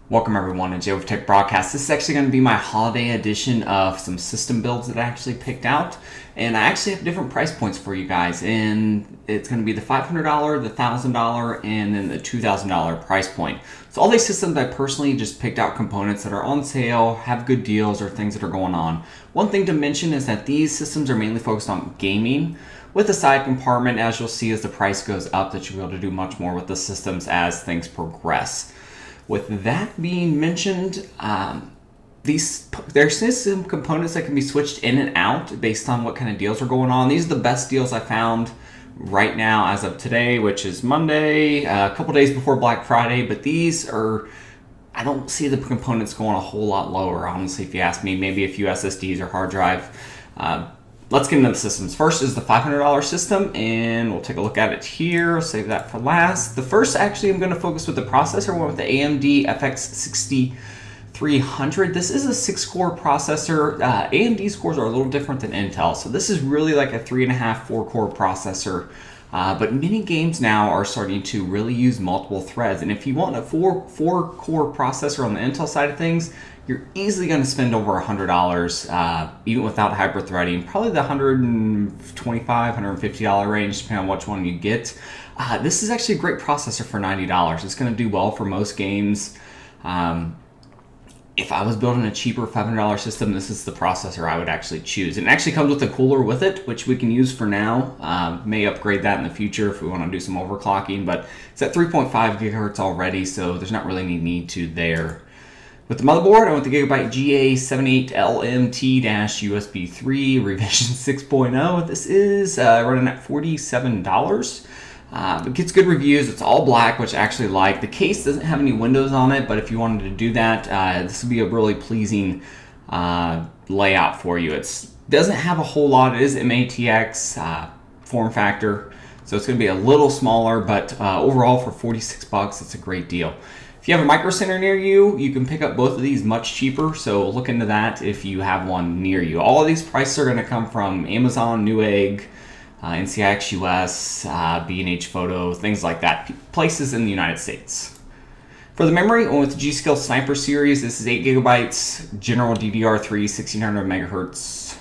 Welcome everyone to GeForce Broadcast. This is actually going to be my holiday edition of some system builds that I actually picked out. And I actually have different price points for you guys. And it's going to be the $500, the $1,000, and then the $2,000 price point. So all these systems I personally just picked out components that are on sale, have good deals, or things that are going on. One thing to mention is that these systems are mainly focused on gaming, with a side compartment, as you'll see as the price goes up, that you'll be able to do much more with the systems as things progress. With that being mentioned, there's some components that can be switched in and out based on what kind of deals are going on. These are the best deals I found right now as of today, which is Monday, a couple days before Black Friday. But these are, I don't see the components going a whole lot lower, honestly, if you ask me. Maybe a few SSDs or hard drive. Let's get into the systems. First is the $500 system, and we'll take a look at it here. I'll save that for last. The first, actually, I'm going to focus with the processor. I went with the AMD FX 6300. This is a 6-core processor. AMD's cores are a little different than Intel, so this is really like a 3.5, 4-core processor. But many games now are starting to really use multiple threads, and if you want a 4-core processor on the Intel side of things, you're easily going to spend over $100, even without hyper-threading. Probably the $125, $150 range, depending on which one you get. This is actually a great processor for $90. It's going to do well for most games. If I was building a cheaper $500 system, this is the processor I would actually choose. And it actually comes with a cooler with it, which we can use for now. May upgrade that in the future if we want to do some overclocking, but it's at 3.5 gigahertz already, so there's not really any need to there. With the motherboard, I went the Gigabyte GA78LMT-USB 3 revision 6.0. This is running at $47. It gets good reviews. It's all black, which I actually like. The case doesn't have any windows on it, but if you wanted to do that, this would be a really pleasing layout for you. It doesn't have a whole lot. It is MATX form factor, so it's going to be a little smaller, but overall for $46, it's a great deal. If you have a Micro Center near you, you can pick up both of these much cheaper, so look into that if you have one near you. All of these prices are going to come from Amazon, Newegg, NCIX US, B&H Photo, things like that, places in the United States. For the memory, I went with the G.Skill Sniper series. This is 8 gigabytes, general DDR3, 1600 megahertz.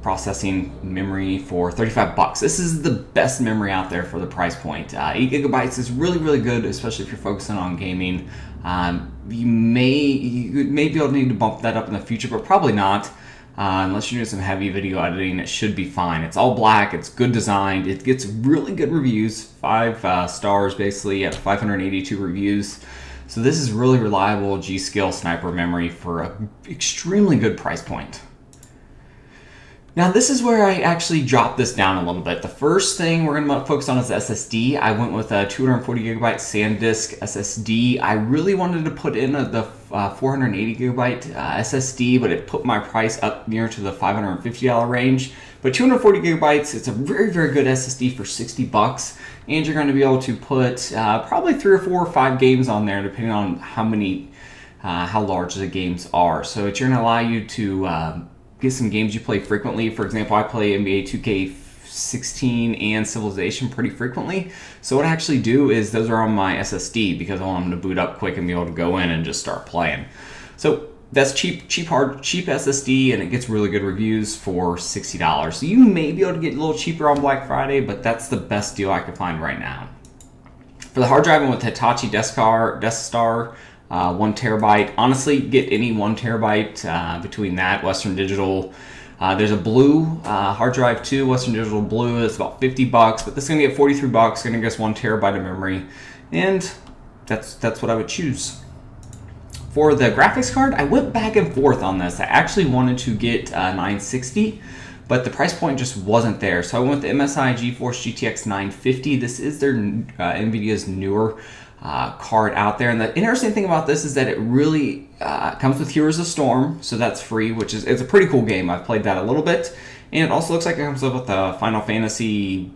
Processing memory for $35. This is the best memory out there for the price point. 8 gigabytes is really, really good, especially if you're focusing on gaming. You may be able to need to bump that up in the future, but probably not. Unless you're doing some heavy video editing, it should be fine. It's all black, it's good designed, it gets really good reviews, 5 stars basically at 582 reviews. So this is really reliable G.Skill Sniper memory for an extremely good price point. Now this is where I actually dropped this down a little bit. The first thing we're going to focus on is SSD. I went with a 240 gigabyte SanDisk SSD. I really wanted to put in the 480 gigabyte SSD, but it put my price up near to the $550 range. But 240 gigabytes, it's a very, very good SSD for $60, and you're going to be able to put probably 3 or 4 or 5 games on there, depending on how large the games are. So it's going to allow you to get some games you play frequently. For example, I play NBA 2K16 and Civilization pretty frequently. So what I actually do is those are on my SSD because I want them to boot up quick and be able to go in and just start playing. So that's cheap SSD, and it gets really good reviews for $60. So you may be able to get a little cheaper on Black Friday, but that's the best deal I could find right now. For the hard drive, I went with Hitachi Deskstar. 1 terabyte. Honestly, get any 1 terabyte between that, Western Digital. There's a blue hard drive too, Western Digital blue. It's about $50, but this is going to get $43. Going to get us 1 terabyte of memory, and that's what I would choose. For the graphics card, I went back and forth on this. I actually wanted to get 960, but the price point just wasn't there. So I went with the MSI GeForce GTX 950. This is their NVIDIA's newer card out there, and the interesting thing about this is that it really comes with Heroes of Storm, so that's free, which is it's a pretty cool game. I've played that a little bit, and it also looks like it comes up with the Final Fantasy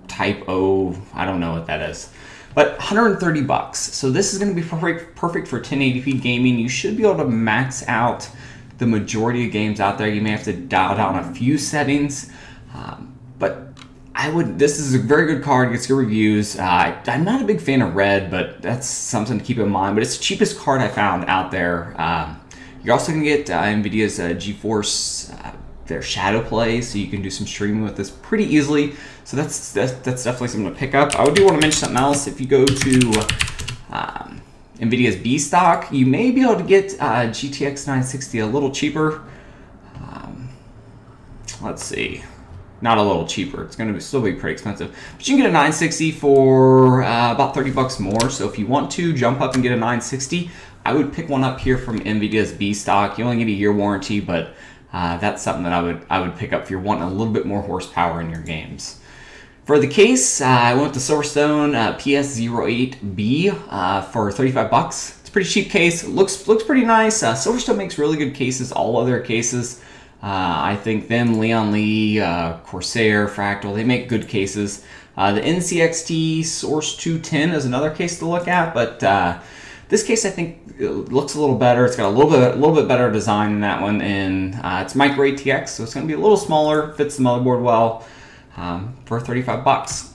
Type O. I don't know what that is, but $130. So this is going to be perfect for 1080p gaming. You should be able to max out the majority of games out there. You may have to dial down a few settings, but This is a very good card, gets good reviews. I'm not a big fan of red, but that's something to keep in mind. But it's the cheapest card I found out there. You're also gonna get NVIDIA's GeForce, their Shadow Play, so you can do some streaming with this pretty easily. So that's definitely something to pick up. I do want to mention something else. If you go to NVIDIA's B stock, you may be able to get GTX 960 a little cheaper. Let's see. Not a little cheaper. It's going to still be pretty expensive. But you can get a 960 for about 30 bucks more. So if you want to jump up and get a 960, I would pick one up here from NVIDIA's B stock. You only get a year warranty, but that's something that I would pick up if you're wanting a little bit more horsepower in your games. For the case, I went with the Silverstone PS08B for 35 bucks. It's a pretty cheap case. It looks pretty nice. Silverstone makes really good cases. All other cases, I think them, Leon Lee, Corsair, Fractal, they make good cases. The NCXT Source 210 is another case to look at, but this case I think looks a little better. It's got a little bit better design than that one, and it's MicroATX, so it's going to be a little smaller, fits the motherboard well, for 35 bucks.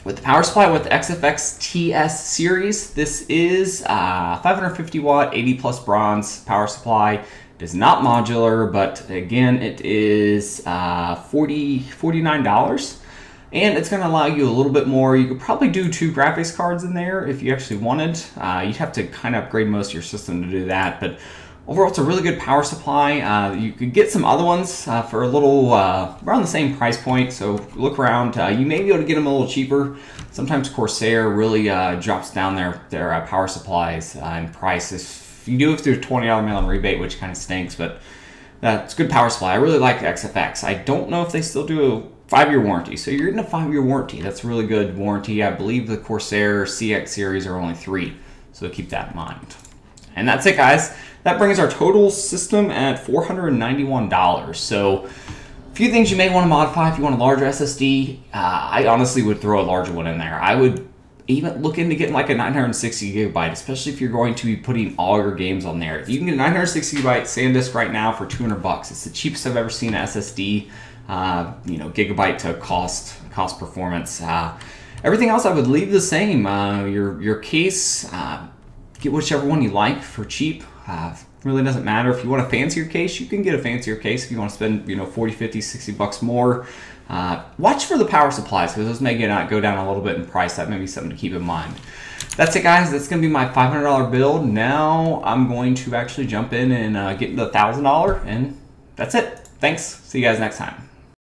With the power supply with the XFX TS series, this is 550 watt, 80 plus bronze power supply. It is not modular, but again, it is $49. And it's going to allow you a little bit more. You could probably do 2 graphics cards in there if you actually wanted. You'd have to kind of upgrade most of your system to do that. But overall, it's a really good power supply. You could get some other ones for a little around the same price point. So look around. You may be able to get them a little cheaper. Sometimes Corsair really drops down their power supplies in price. If you do it through a $20 mail-in rebate, which kind of stinks, but it's good power supply. I really like the XFX. I don't know if they still do a 5-year warranty. So you're getting a 5-year warranty. That's a really good warranty. I believe the Corsair CX series are only 3. So keep that in mind. And that's it, guys. That brings our total system at $491. So a few things you may want to modify if you want a larger SSD. I honestly would throw a larger one in there. I would even look into getting like a 960 gigabyte, especially if you're going to be putting all your games on there. If you can get a 960 gigabyte SanDisk right now for 200 bucks, it's the cheapest I've ever seen an SSD. You know, gigabyte to cost performance. Everything else I would leave the same. Your case, get whichever one you like for cheap. Really doesn't matter. If you want a fancier case, you can get a fancier case. If you want to spend 40, 50, 60 bucks more, watch for the power supplies, because those may go down a little bit in price. That may be something to keep in mind. That's it, guys. That's going to be my $500 build. Now I'm going to actually jump in and get the $1,000, and that's it. Thanks. See you guys next time.